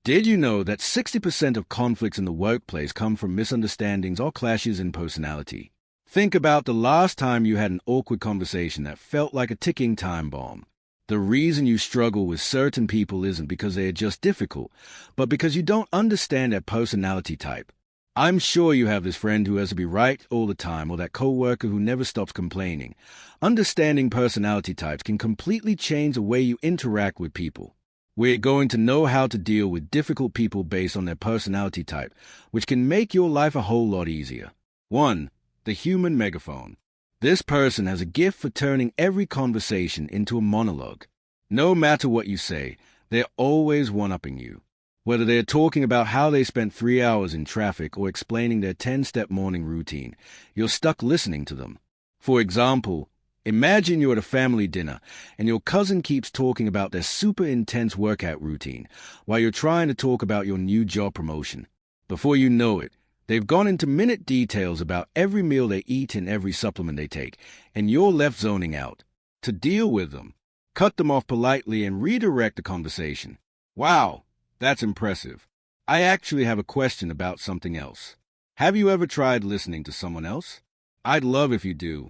Did you know that 60% of conflicts in the workplace come from misunderstandings or clashes in personality? Think about the last time you had an awkward conversation that felt like a ticking time bomb. The reason you struggle with certain people isn't because they are just difficult, but because you don't understand their personality type. I'm sure you have this friend who has to be right all the time, or that coworker who never stops complaining. Understanding personality types can completely change the way you interact with people. We're going to know how to deal with difficult people based on their personality type, which can make your life a whole lot easier. 1. The human megaphone. This person has a gift for turning every conversation into a monologue. No matter what you say, they're always one-upping you. Whether they're talking about how they spent 3 hours in traffic or explaining their 10-step morning routine, you're stuck listening to them. For example, imagine you're at a family dinner and your cousin keeps talking about their super intense workout routine while you're trying to talk about your new job promotion. Before you know it, they've gone into minute details about every meal they eat and every supplement they take, and you're left zoning out. To deal with them, cut them off politely and redirect the conversation. Wow, that's impressive. I actually have a question about something else. Have you ever tried listening to someone else? I'd love if you do.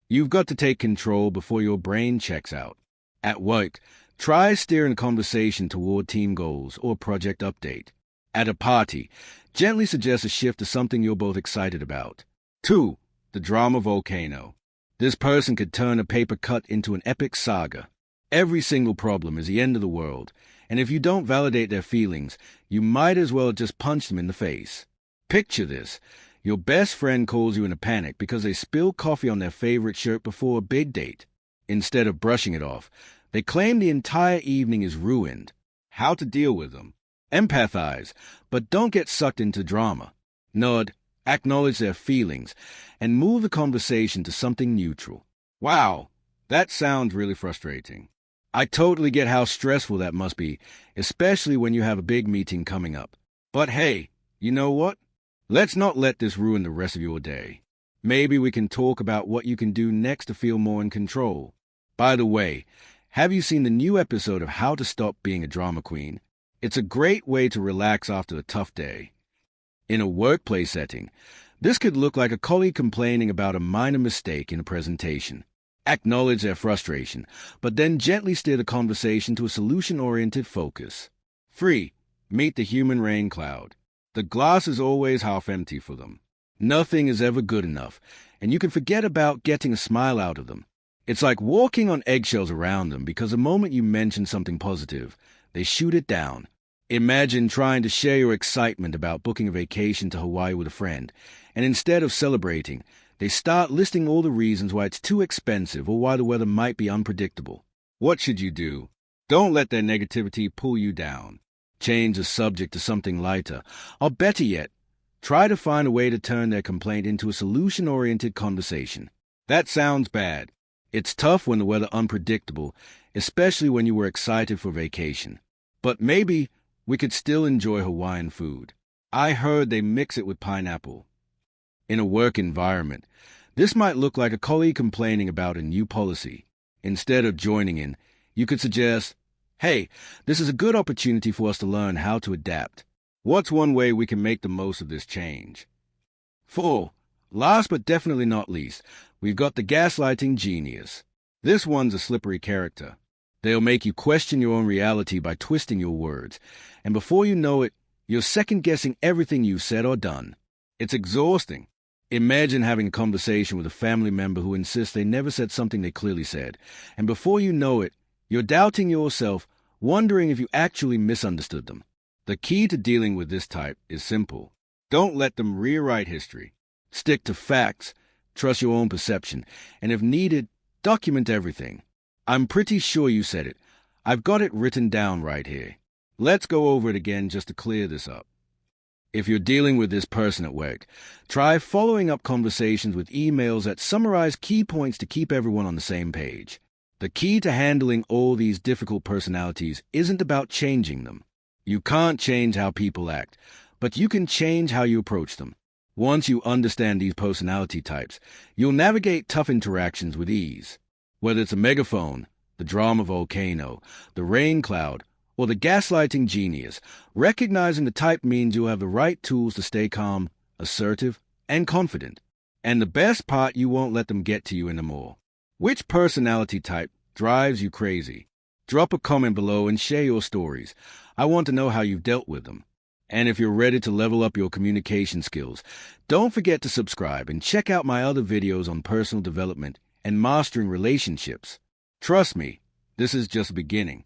You've got to take control before your brain checks out. At work, try steering a conversation toward team goals or project update. At a party, gently suggest a shift to something you're both excited about. 2. The drama volcano. This person could turn a paper cut into an epic saga. Every single problem is the end of the world, and if you don't validate their feelings, you might as well just punch them in the face. Picture this. Your best friend calls you in a panic because they spilled coffee on their favorite shirt before a big date. Instead of brushing it off, they claim the entire evening is ruined. How to deal with them? Empathize, but don't get sucked into drama. Nod, acknowledge their feelings, and move the conversation to something neutral. Wow, that sounds really frustrating. I totally get how stressful that must be, especially when you have a big meeting coming up. But hey, you know what? Let's not let this ruin the rest of your day. Maybe we can talk about what you can do next to feel more in control. By the way, have you seen the new episode of How to Stop Being a Drama Queen? It's a great way to relax after a tough day. In a workplace setting, this could look like a colleague complaining about a minor mistake in a presentation. Acknowledge their frustration, but then gently steer the conversation to a solution-oriented focus. 3. Meet the human rain cloud. The glass is always half empty for them. Nothing is ever good enough, and you can forget about getting a smile out of them. It's like walking on eggshells around them because the moment you mention something positive, they shoot it down. Imagine trying to share your excitement about booking a vacation to Hawaii with a friend, and instead of celebrating, they start listing all the reasons why it's too expensive or why the weather might be unpredictable. What should you do? Don't let their negativity pull you down. Change the subject to something lighter, or better yet, try to find a way to turn their complaint into a solution-oriented conversation. That sounds bad. It's tough when the weather's unpredictable, especially when you were excited for vacation. But maybe we could still enjoy Hawaiian food. I heard they mix it with pineapple. In a work environment, this might look like a colleague complaining about a new policy. Instead of joining in, you could suggest, "Hey, this is a good opportunity for us to learn how to adapt. What's one way we can make the most of this change?" 4. Last but definitely not least, we've got the gaslighting genius. This one's a slippery character. They'll make you question your own reality by twisting your words, and before you know it, you're second-guessing everything you've said or done. It's exhausting. Imagine having a conversation with a family member who insists they never said something they clearly said, and before you know it, you're doubting yourself, wondering if you actually misunderstood them. The key to dealing with this type is simple. Don't let them rewrite history. Stick to facts, trust your own perception, and if needed, document everything. I'm pretty sure you said it. I've got it written down right here. Let's go over it again just to clear this up. If you're dealing with this person at work, try following up conversations with emails that summarize key points to keep everyone on the same page. The key to handling all these difficult personalities isn't about changing them. You can't change how people act, but you can change how you approach them. Once you understand these personality types, you'll navigate tough interactions with ease. Whether it's a megaphone, the drama volcano, the rain cloud, Or the gaslighting genius. Recognizing the type means you'll have the right tools to stay calm, assertive, and confident. And the best part, you won't let them get to you anymore. Which personality type drives you crazy? Drop a comment below and share your stories. I want to know how you've dealt with them. And if you're ready to level up your communication skills, don't forget to subscribe and check out my other videos on personal development and mastering relationships. Trust me, this is just beginning.